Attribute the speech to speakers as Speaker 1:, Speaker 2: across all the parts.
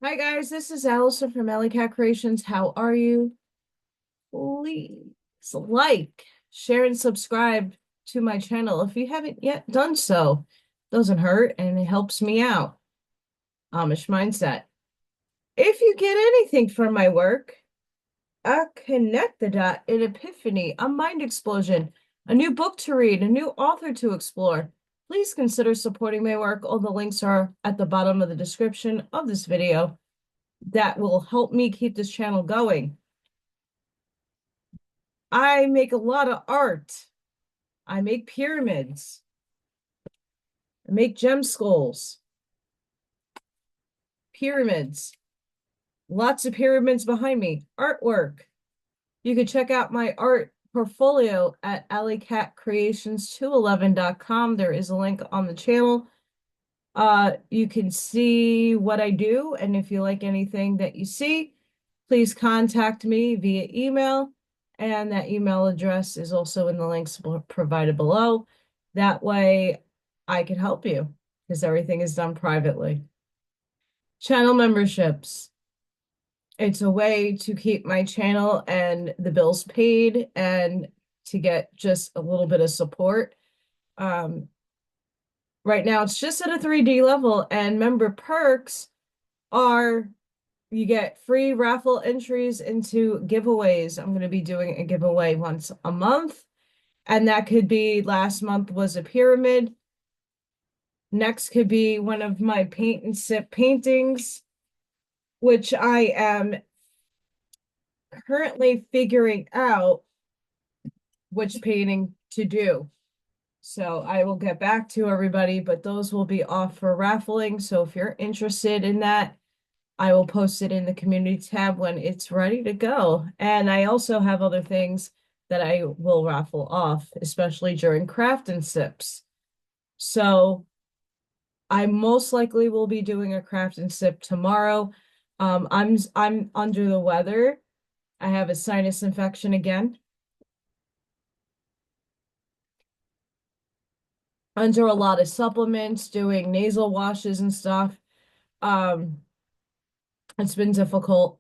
Speaker 1: Hi guys, this is Allison from Alley Cat Creations. How are you? Please like, share, and subscribe to my channel if you haven't yet done so. Doesn't hurt and it helps me out. Amish mindset. If you get anything from my work, a connect the dot, an epiphany, a mind explosion, a new book to read, a new author to explore, please consider supporting my work. All the links are at the bottom of the description of this video. That will help me keep this channel going. I make a lot of art. I make pyramids. I make gem skulls. Pyramids. Lots of pyramids behind me. Artwork. You can check out my art portfolio at alisonkatz211.com. There is a link on the channel. You can see what I do, and if you like anything that you see, please contact me via email, and that email address is also in the links provided below. That way I can help you because everything is done privately. Channel memberships. It's a way to keep my channel and the bills paid and to get just a little bit of support. Right now it's just at a 3D level, and member perks are you get free raffle entries into giveaways. I'm going to be doing a giveaway once a month, and that could be last month was a pyramid. Next could be one of my paint and sip paintings, which I am currently figuring out which painting to do. So I will get back to everybody, but those will be off for raffling. So if you're interested in that, I will post it in the community tab when it's ready to go. And I also have other things that I will raffle off, especially during craft and sips. So I most likely will be doing a craft and sip tomorrow. I'm under the weather. I have a sinus infection again. Under a lot of supplements, doing nasal washes and stuff. Um, it's been difficult.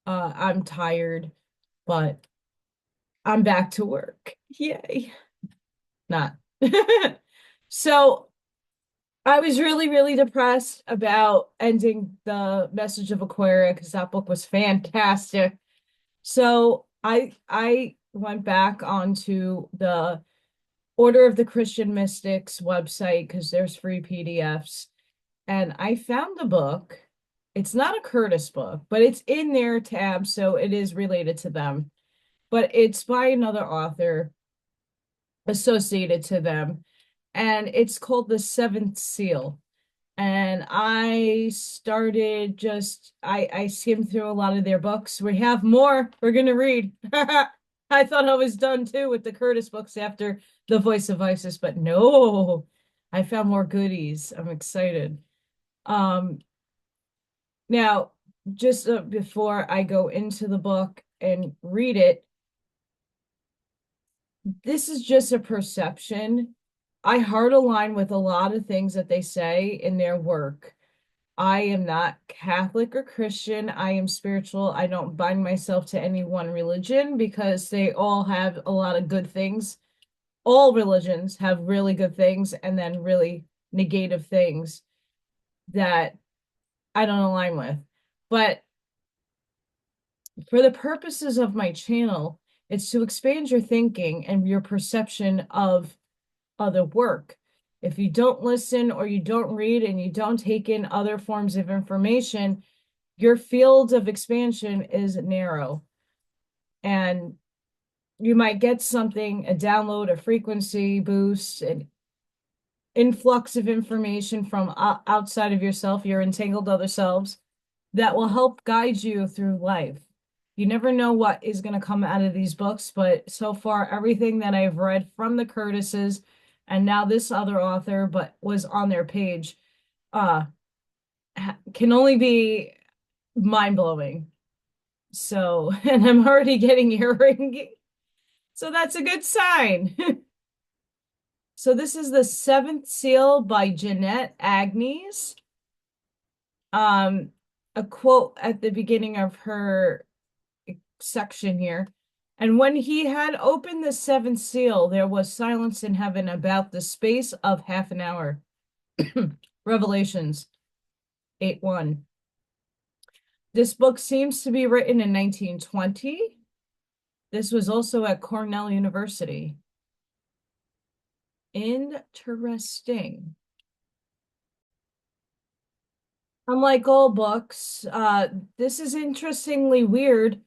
Speaker 1: I'm tired, but I'm back to work. Yay. Not. So I was really, really depressed about ending the Message of Aquaria because that book was fantastic. So I went back onto the Order of the Christian Mystics website because there's free PDFs. And I found a book. It's not a Curtis book, but it's in their tab, so it is related to them. But it's by another author associated to them, and it's called The Seventh Seal. And I started I skimmed through a lot of their books. We have more we're gonna read. I thought I was done too with the Curtis books after The Voice of Isis, but no, I found more goodies. I'm excited. Um, Now, just before I go into the book and read it, this is just a perception. I hard align with a lot of things that they say in their work. I am not Catholic or Christian. I am spiritual. I don't bind myself to any one religion because they all have a lot of good things. All religions have really good things and then really negative things that I don't align with. But for the purposes of my channel, it's to expand your thinking and your perception of other work. If you don't listen or you don't read and you don't take in other forms of information, your field of expansion is narrow. And you might get something, a download, a frequency boost, an influx of information from outside of yourself, your entangled other selves, that will help guide you through life. You never know what is going to come out of these books, but so far, everything that I've read from the Curtises and now this other author, but was on their page, uh, can only be mind-blowing. So, and I'm already getting earring. So that's a good sign. So this is The Seventh Seal by Jeanette Agnes. Um, a quote at the beginning of her section here. And when he had opened the seventh seal, there was silence in heaven about the space of half an hour. Revelations 8:1. This book seems to be written in 1920. This was also at Cornell University. Interesting. Unlike all books, this is interestingly weird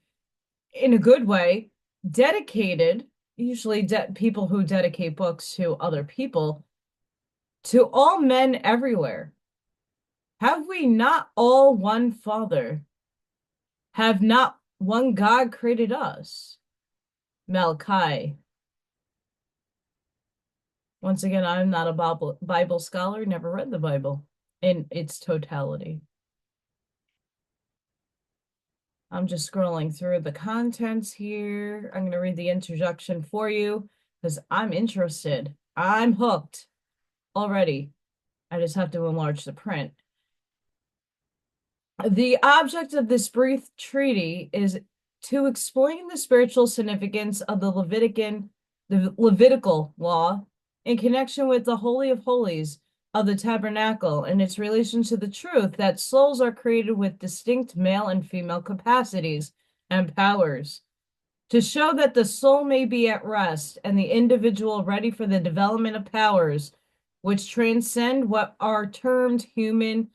Speaker 1: in a good way. Dedicated, usually people who dedicate books to other people, to all men everywhere. Have we not all one Father? Have not one God created us? Malachi. Once again, I'm not a Bible scholar, never read the Bible in its totality. I'm just scrolling through the contents here. I'm going to read the introduction for you because I'm interested. I'm hooked already. I just have to enlarge the print. The object of this brief treaty is to explain the spiritual significance of the Levitical law in connection with the Holy of Holies of the tabernacle and its relation to the truth that souls are created with distinct male and female capacities and powers. To show that the soul may be at rest and the individual ready for the development of powers which transcend what are termed human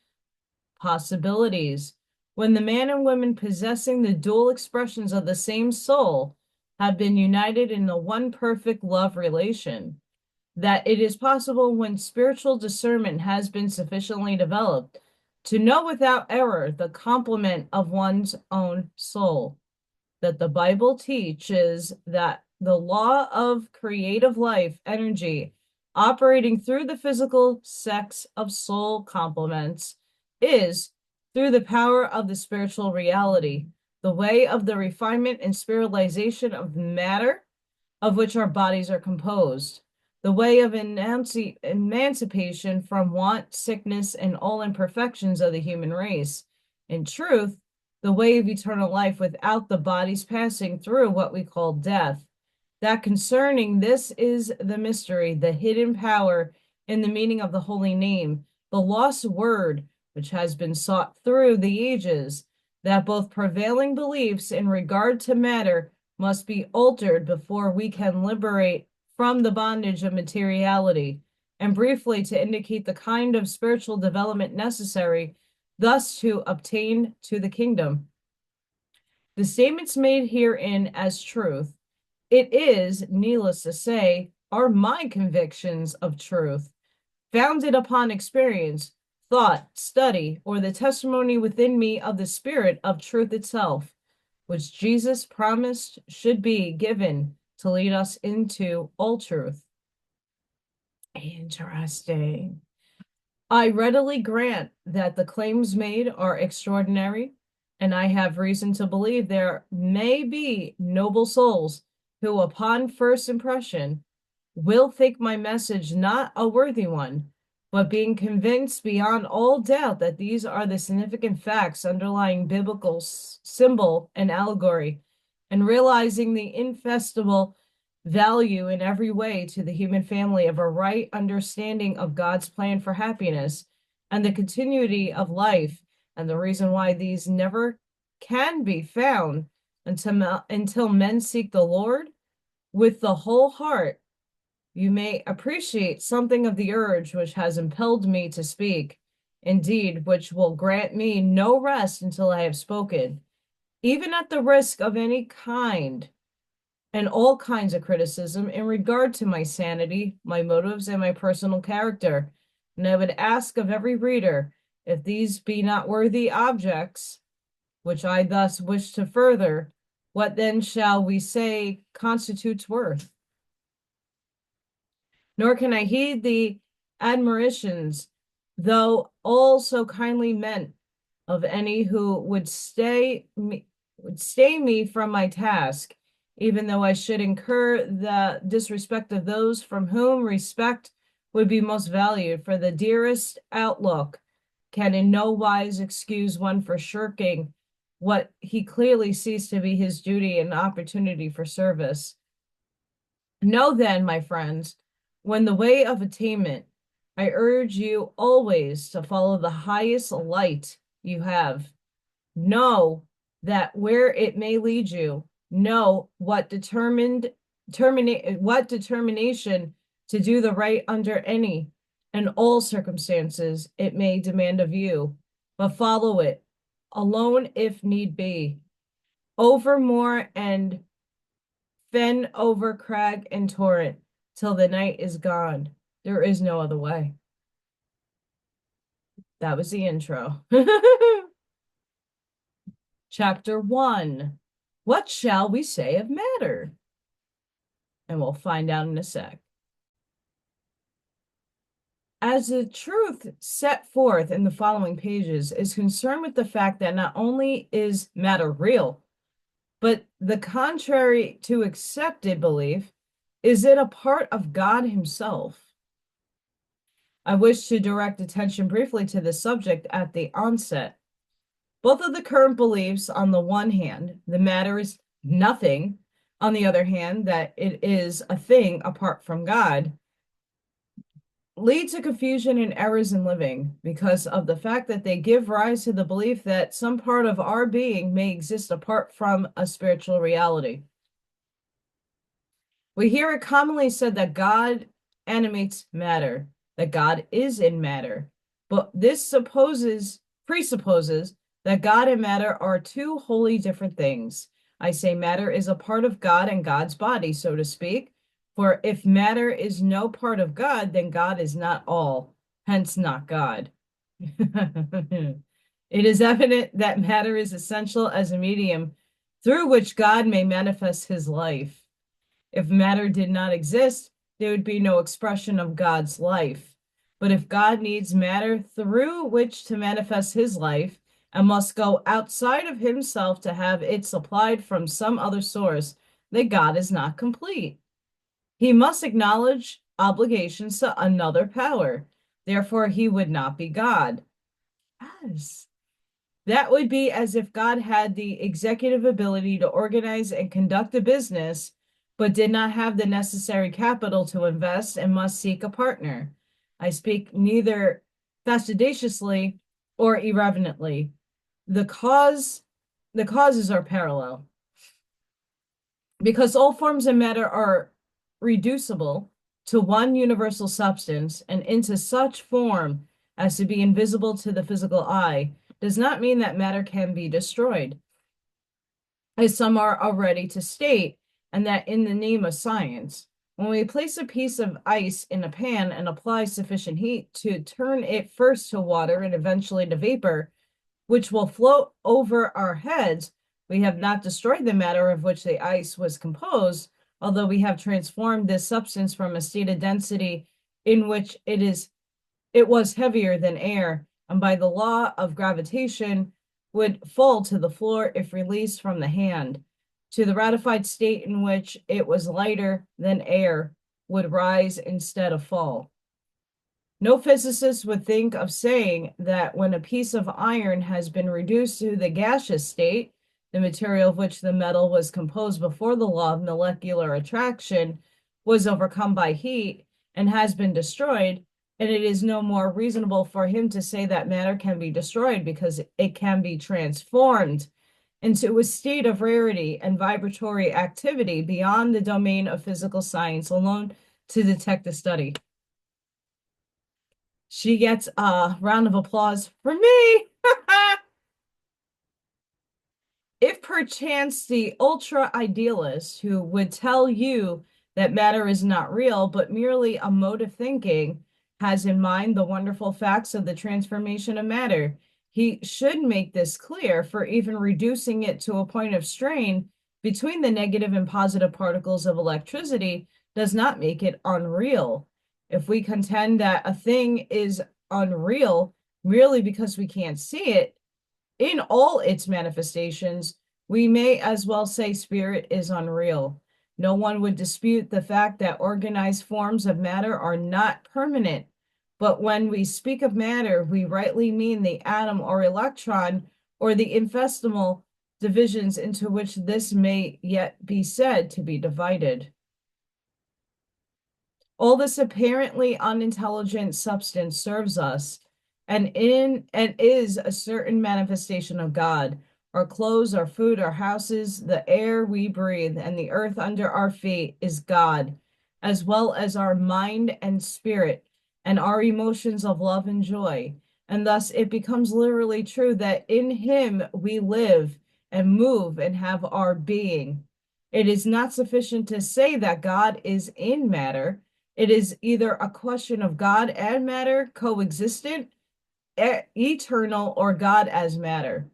Speaker 1: possibilities, when the man and woman possessing the dual expressions of the same soul have been united in the one perfect love relation, that it is possible when spiritual discernment has been sufficiently developed to know without error the complement of one's own soul, that the Bible teaches that the law of creative life energy operating through the physical sex of soul complements is, through the power of the spiritual reality, the way of the refinement and spiritualization of matter of which our bodies are composed, the way of emancipation from want, sickness, and all imperfections of the human race. In truth, the way of eternal life without the bodies passing through what we call death. That concerning this is the mystery, the hidden power in the meaning of the holy name, the lost word, which has been sought through the ages, that both prevailing beliefs in regard to matter must be altered before we can liberate from the bondage of materiality, and briefly to indicate the kind of spiritual development necessary thus to obtain to the kingdom. The statements made herein as truth, it is, needless to say, are my convictions of truth, founded upon experience, thought, study, or the testimony within me of the Spirit of truth itself, which Jesus promised should be given to lead us into all truth. Interesting. I readily grant that the claims made are extraordinary, and I have reason to believe there may be noble souls who, upon first impression, will think my message not a worthy one, but being convinced beyond all doubt that these are the significant facts underlying biblical symbol and allegory, and realizing the infestible value in every way to the human family of a right understanding of God's plan for happiness and the continuity of life, and the reason why these never can be found until men seek the Lord with the whole heart, you may appreciate something of the urge which has impelled me to speak, indeed, which will grant me no rest until I have spoken, even at the risk of any kind and all kinds of criticism in regard to my sanity, my motives, and my personal character. And I would ask of every reader, if these be not worthy objects, which I thus wish to further, what then shall we say constitutes worth? Nor can I heed the admonitions, though all so kindly meant, of any who would stay me from my task, even though I should incur the disrespect of those from whom respect would be most valued, for the dearest outlook can in no wise excuse one for shirking what he clearly sees to be his duty and opportunity for service. Know then, my friends, when the way of attainment, I urge you always to follow the highest light you have. Know that where it may lead you, know what determination to do the right under any and all circumstances it may demand of you, but follow it alone if need be, over moor and fen, over crag and torrent, till the night is gone. There is no other way. That was the intro. Chapter 1. What shall we say of matter? And we'll find out in a sec. As the truth set forth in the following pages is concerned with the fact that not only is matter real, but the contrary to accepted belief is it a part of God himself. I wish to direct attention briefly to this subject at the onset. Both of the current beliefs, on the one hand, the matter is nothing, on the other hand, that it is a thing apart from God, lead to confusion and errors in living because of the fact that they give rise to the belief that some part of our being may exist apart from a spiritual reality. We hear it commonly said that God animates matter, that God is in matter, but this presupposes that God and matter are two wholly different things. I say matter is a part of God and God's body, so to speak. For if matter is no part of God, then God is not all, hence not God. It is evident that matter is essential as a medium through which God may manifest his life. If matter did not exist, there would be no expression of God's life. But if God needs matter through which to manifest his life, and must go outside of himself to have it supplied from some other source, then God is not complete. He must acknowledge obligations to another power. Therefore, he would not be God. Yes. That would be as if God had the executive ability to organize and conduct a business, but did not have the necessary capital to invest and must seek a partner. I speak neither fastidiously or irreverently. The causes are parallel. Because all forms of matter are reducible to one universal substance and into such form as to be invisible to the physical eye, does not mean that matter can be destroyed, as some are already to state, and that in the name of science, when we place a piece of ice in a pan and apply sufficient heat to turn it first to water and eventually to vapor, which will float over our heads, we have not destroyed the matter of which the ice was composed, although we have transformed this substance from a state of density in which it was heavier than air, and by the law of gravitation would fall to the floor if released from the hand, to the ratified state in which it was lighter than air, would rise instead of fall. No physicist would think of saying that when a piece of iron has been reduced to the gaseous state, the material of which the metal was composed before the law of molecular attraction was overcome by heat and has been destroyed, and it is no more reasonable for him to say that matter can be destroyed because it can be transformed into a state of rarity and vibratory activity beyond the domain of physical science alone to detect the study. She gets a round of applause for me. If perchance the ultra-idealist who would tell you that matter is not real, but merely a mode of thinking, has in mind the wonderful facts of the transformation of matter, he should make this clear, for even reducing it to a point of strain between the negative and positive particles of electricity does not make it unreal. If we contend that a thing is unreal merely because we can't see it in all its manifestations, we may as well say spirit is unreal. No one would dispute the fact that organized forms of matter are not permanent, But when we speak of matter, we rightly mean the atom or electron, or the infinitesimal divisions into which this may yet be said to be divided. All this apparently unintelligent substance serves us, and is a certain manifestation of God. Our clothes, our food, our houses, the air we breathe, and the earth under our feet is God, as well as our mind and spirit, and our emotions of love and joy. And thus it becomes literally true that in him we live and move and have our being. It is not sufficient to say that God is in matter. It is either a question of God and matter coexistent, eternal, or God as matter.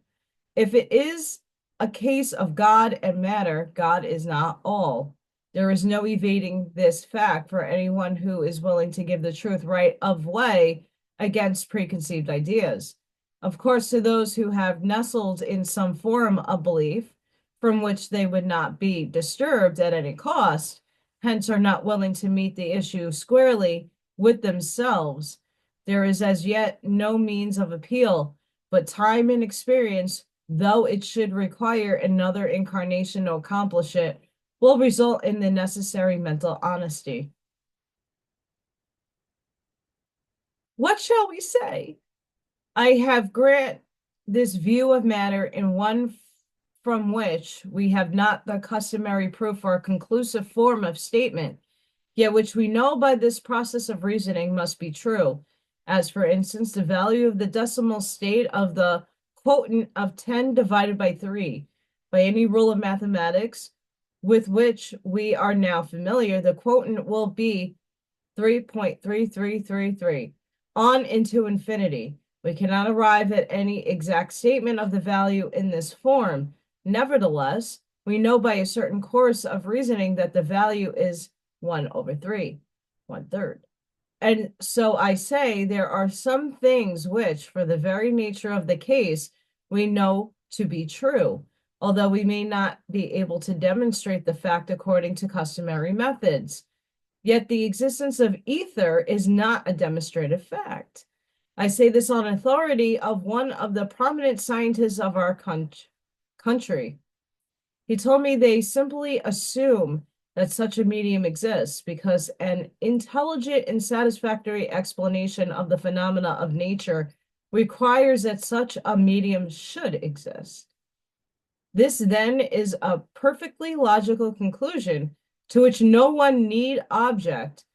Speaker 1: If it is a case of God and matter, God is not all. There is no evading this fact for anyone who is willing to give the truth right of way against preconceived ideas. Of course, to those who have nestled in some form of belief from which they would not be disturbed at any cost, hence are not willing to meet the issue squarely with themselves, there is as yet no means of appeal, but time and experience, though it should require another incarnation to accomplish it, will result in the necessary mental honesty. What shall we say? I have grant this view of matter in one from which we have not the customary proof or conclusive form of statement, yet which we know by this process of reasoning must be true, as for instance the value of the decimal state of the quotient of 10 divided by 3. By any rule of mathematics with which we are now familiar, the quotient will be 3.3333 on into infinity. We cannot arrive at any exact statement of the value in this form. Nevertheless, we know by a certain course of reasoning that the value is 1/3, 1/3. And so I say there are some things which, for the very nature of the case, we know to be true, although we may not be able to demonstrate the fact according to customary methods. Yet the existence of ether is not a demonstrative fact. I say this on authority of one of the prominent scientists of our country. He told me they simply assume that such a medium exists because an intelligent and satisfactory explanation of the phenomena of nature requires that such a medium should exist. This then is a perfectly logical conclusion to which no one need object,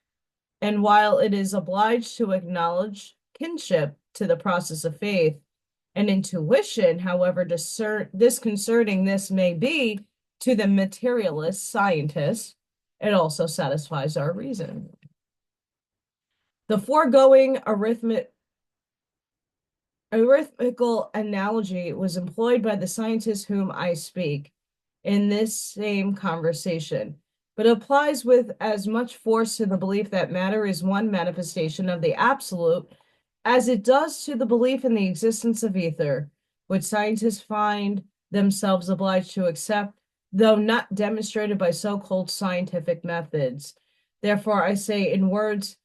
Speaker 1: and while it is obliged to acknowledge kinship to the process of faith and intuition, however disconcerting this may be to the materialist scientist, it also satisfies our reason. The foregoing arithmetical analogy was employed by the scientist whom I speak in this same conversation, but applies with as much force to the belief that matter is one manifestation of the absolute as it does to the belief in the existence of ether, which scientists find themselves obliged to accept, though not demonstrated by so-called scientific methods. Therefore, I say in words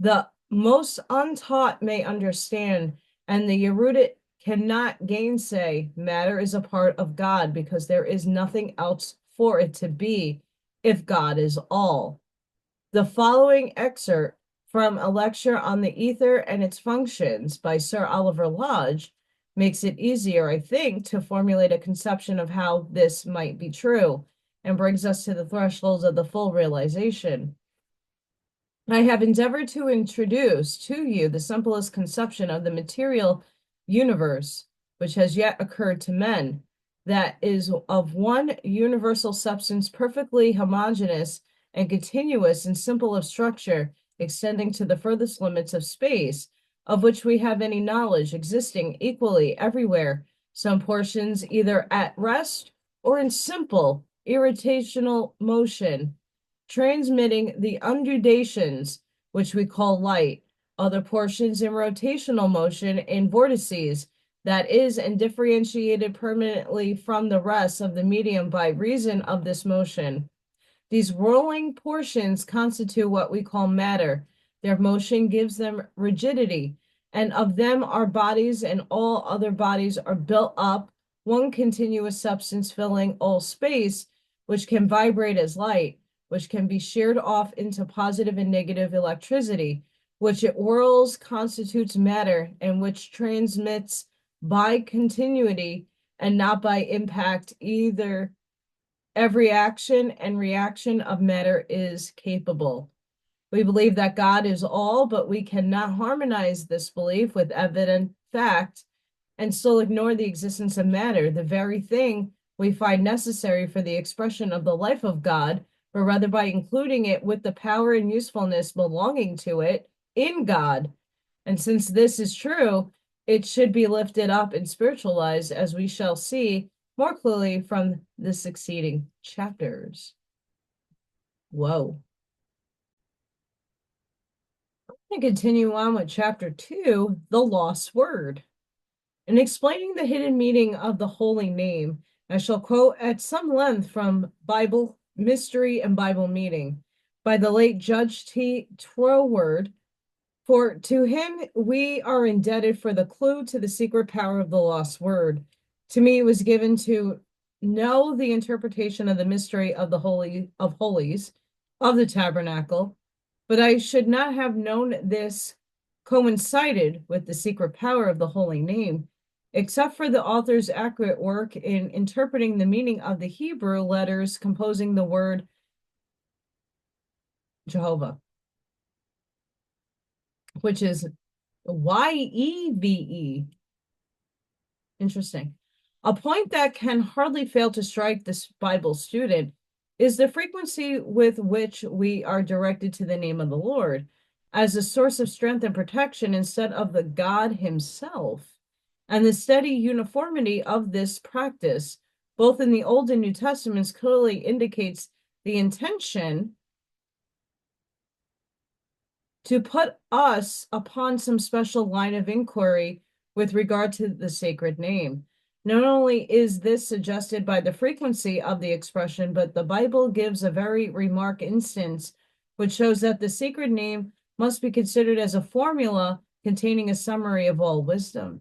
Speaker 1: the most untaught may understand, and the erudite cannot gainsay, matter is a part of God because there is nothing else for it to be if God is all. The following excerpt from a lecture on the ether and its functions by Sir Oliver Lodge makes it easier, I think, to formulate a conception of how this might be true and brings us to the thresholds of the full realization. I have endeavored to introduce to you the simplest conception of the material universe which has yet occurred to men, that is of one universal substance perfectly homogeneous and continuous and simple of structure, extending to the furthest limits of space, of which we have any knowledge, existing equally everywhere, some portions either at rest or in simple irrotational motion, transmitting the undulations which we call light, other portions in rotational motion in vortices, that is, and differentiated permanently from the rest of the medium by reason of this motion. These rolling portions constitute what we call matter, Their motion gives them rigidity, and of them our bodies and all other bodies are built up, one continuous substance filling all space, which can vibrate as light, which can be sheared off into positive and negative electricity, which it whirls constitutes matter, and which transmits by continuity and not by impact either. Every action and reaction of matter is capable. We believe that God is all, but we cannot harmonize this belief with evident fact and still ignore the existence of matter, the very thing we find necessary for the expression of the life of God, but rather by including it with the power and usefulness belonging to it in God. And since this is true, it should be lifted up and spiritualized, as we shall see more clearly from the succeeding chapters. Whoa. I'm going to continue on with chapter 2, the lost word. In explaining the hidden meaning of the holy name, I shall quote at some length from Bible Mystery and Bible Meaning by the late Judge T. Troward, for to him we are indebted for the clue to the secret power of the lost word. To me it was given to know the interpretation of the mystery of the Holy of Holies of the tabernacle, but I should not have known this coincided with the secret power of the holy name, except for the author's accurate work in interpreting the meaning of the Hebrew letters composing the word Jehovah, which is Yeve. Interesting. A point that can hardly fail to strike this Bible student is the frequency with which we are directed to the name of the Lord as a source of strength and protection instead of the God himself, and the steady uniformity of this practice, both in the Old and New Testaments, clearly indicates the intention to put us upon some special line of inquiry with regard to the sacred name. Not only is this suggested by the frequency of the expression, but the Bible gives a very remarkable instance which shows that the sacred name must be considered as a formula containing a summary of all wisdom.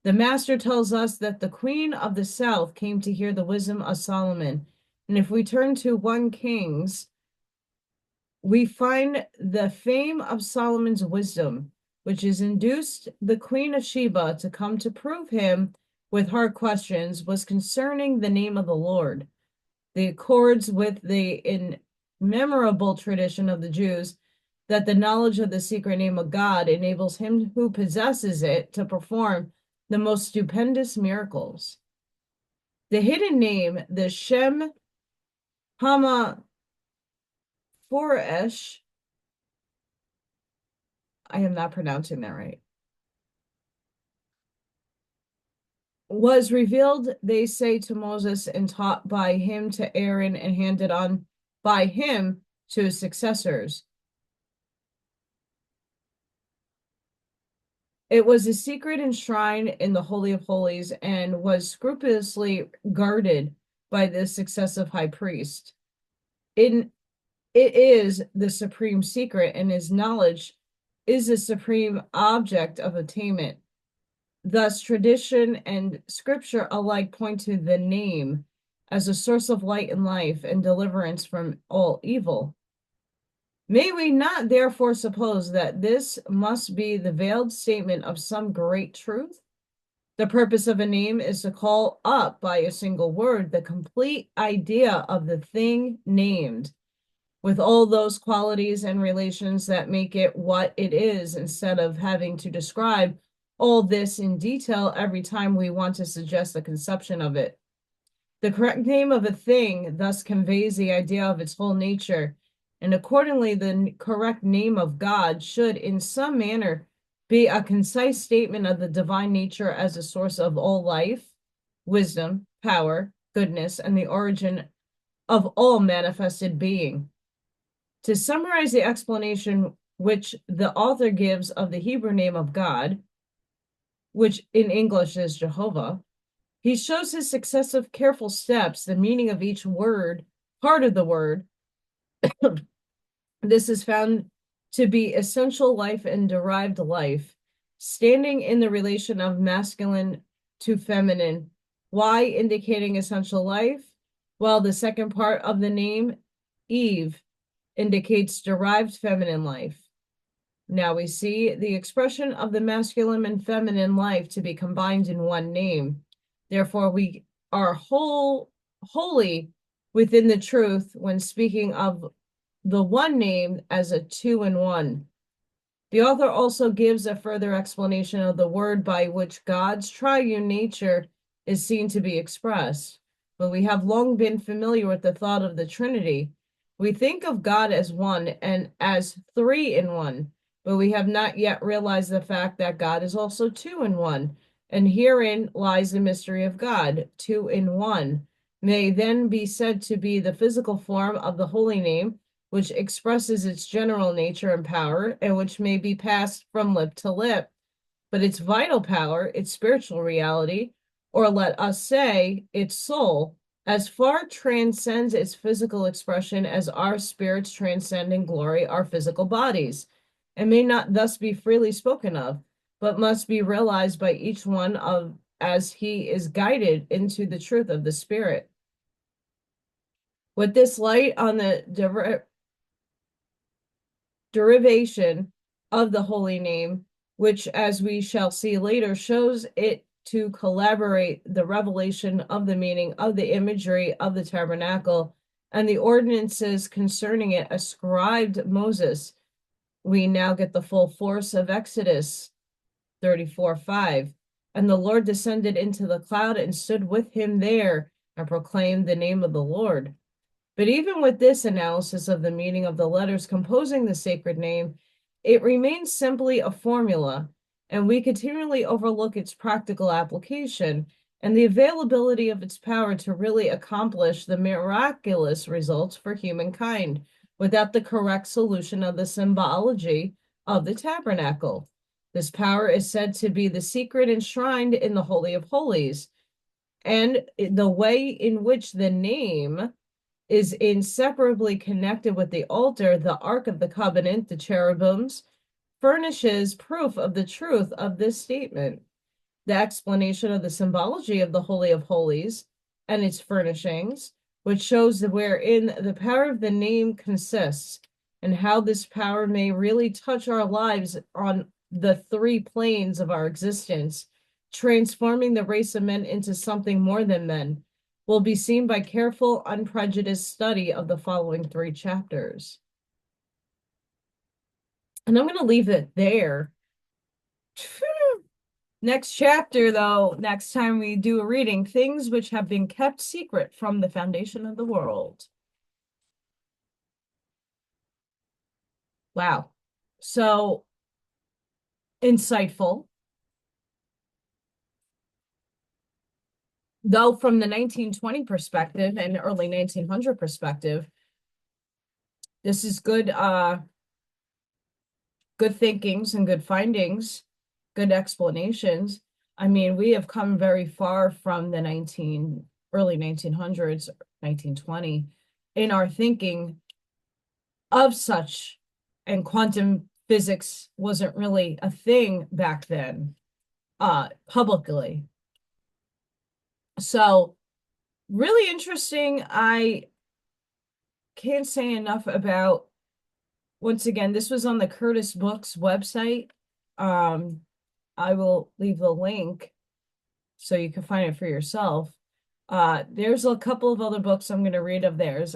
Speaker 1: The Master tells us that the Queen of the South came to hear the wisdom of Solomon. And if we turn to 1 Kings, we find the fame of Solomon's wisdom, which has induced the Queen of Sheba to come to prove him with hard questions, was concerning the name of the Lord. The accords with the immemorable tradition of the Jews that the knowledge of the secret name of God enables him who possesses it to perform the most stupendous miracles. The hidden name, the Shem Hama Foresh, I am not pronouncing that right, was revealed, they say, to Moses and taught by him to Aaron and handed on by him to his successors. It was a secret enshrined in the Holy of Holies and was scrupulously guarded by the successive high priest. It is the supreme secret, and his knowledge is the supreme object of attainment. Thus, tradition and scripture alike point to the name as a source of light and life and deliverance from all evil. May we not therefore suppose that this must be the veiled statement of some great truth? The purpose of a name is to call up by a single word the complete idea of the thing named, with all those qualities and relations that make it what it is, instead of having to describe all this in detail every time we want to suggest a conception of it. The correct name of a thing thus conveys the idea of its whole nature, and accordingly the correct name of God should in some manner be a concise statement of the divine nature as a source of all life, wisdom, power, goodness, and the origin of all manifested being. To summarize the explanation which the author gives of the Hebrew name of God, which in English is Jehovah, he shows his successive careful steps, the meaning of each word, part of the word. This is found to be essential life and derived life, standing in the relation of masculine to feminine. Y indicating essential life, while the second part of the name, Eve, indicates derived feminine life. Now we see the expression of the masculine and feminine life to be combined in one name. Therefore, we are wholly within the truth when speaking of the one name as a two-in-one. The author also gives a further explanation of the word by which God's triune nature is seen to be expressed. But we have long been familiar with the thought of the Trinity. We think of God as one and as three in one, but we have not yet realized the fact that God is also two in one. And herein lies the mystery of God, two in one, may then be said to be the physical form of the holy name, which expresses its general nature and power, and which may be passed from lip to lip. But its vital power, its spiritual reality, or let us say, its soul, as far transcends its physical expression as our spirits transcend in glory our physical bodies, and may not thus be freely spoken of, but must be realized by each one of as he is guided into the truth of the Spirit. With this light on the derivation of the holy name, which, as we shall see later, shows it to collaborate the revelation of the meaning of the imagery of the tabernacle and the ordinances concerning it ascribed Moses, we now get the full force of Exodus 34:5. And the Lord descended into the cloud and stood with him there and proclaimed the name of the Lord. But even with this analysis of the meaning of the letters composing the sacred name, it remains simply a formula, and we continually overlook its practical application and the availability of its power to really accomplish the miraculous results for humankind without the correct solution of the symbology of the tabernacle. This power is said to be the secret enshrined in the Holy of Holies, and the way in which the name is inseparably connected with the altar, the Ark of the Covenant, the cherubims, furnishes proof of the truth of this statement. The explanation of the symbology of the Holy of Holies and its furnishings, which shows wherein the power of the name consists and how this power may really touch our lives on the three planes of our existence, transforming the race of men into something more than men, will be seen by careful, unprejudiced study of the following 3 chapters. And I'm going to leave it there. Next chapter, though, next time we do a reading, things which have been kept secret from the foundation of the world. Wow. So insightful. Though from the 1920 perspective and early 1900 perspective, this is good thinkings and good findings, good explanations. I mean, we have come very far from the early 1900s, 1920, in our thinking of such, and quantum physics wasn't really a thing back then, publicly. So really interesting. I can't say enough about, once again, this was on the Curtis Books website. I will leave the link so you can find it for yourself. There's a couple of other books I'm going to read of theirs.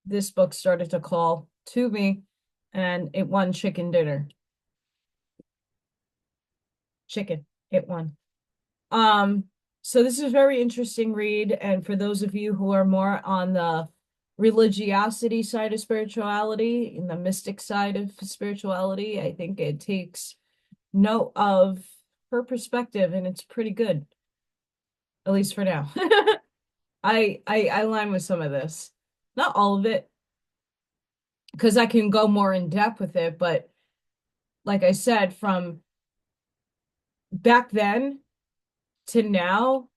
Speaker 1: This book started to call to me, and it won chicken dinner. Chicken, it won. So this is a very interesting read, and for those of you who are more on the religiosity side of spirituality, and the mystic side of spirituality, I think it takes note of her perspective, and it's pretty good, at least for now. I align with some of this, not all of it, because I can go more in depth with it, but like I said, from back then to now,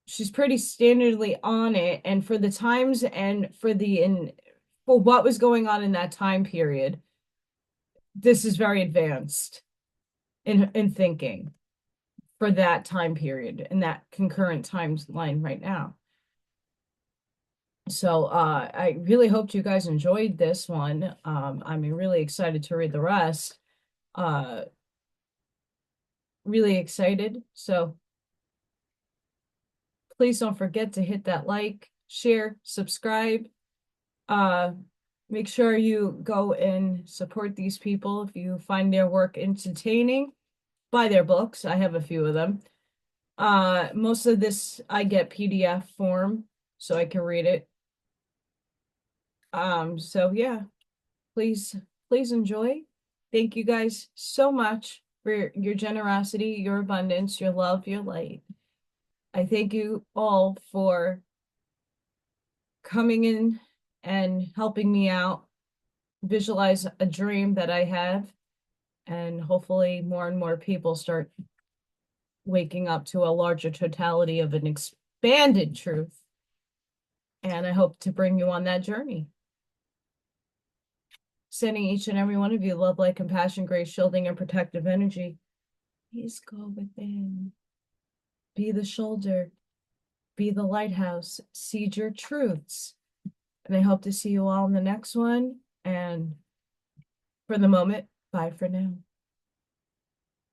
Speaker 1: she's pretty standardly on it, and for the times and for the for what was going on in that time period, this is very advanced in thinking for that time period and that concurrent timeline right now. So I really hoped you guys enjoyed this one. I'm really excited to read the rest. Uh, really excited. So please don't forget to hit that like, share, subscribe. Make sure you go and support these people if you find their work entertaining. Buy their books. I have a few of them. Most of this I get PDF form so I can read it. So yeah, please enjoy. Thank you guys so much for your generosity, your abundance, your love, your light. I thank you all for coming in and helping me out visualize a dream that I have, and hopefully more and more people start waking up to a larger totality of an expanded truth. And I hope to bring you on that journey. Sending each and every one of you love, light, compassion, grace, shielding, and protective energy. Please go within. Be the shoulder. Be the lighthouse. Seed your truths. And I hope to see you all in the next one. And for the moment, bye for now.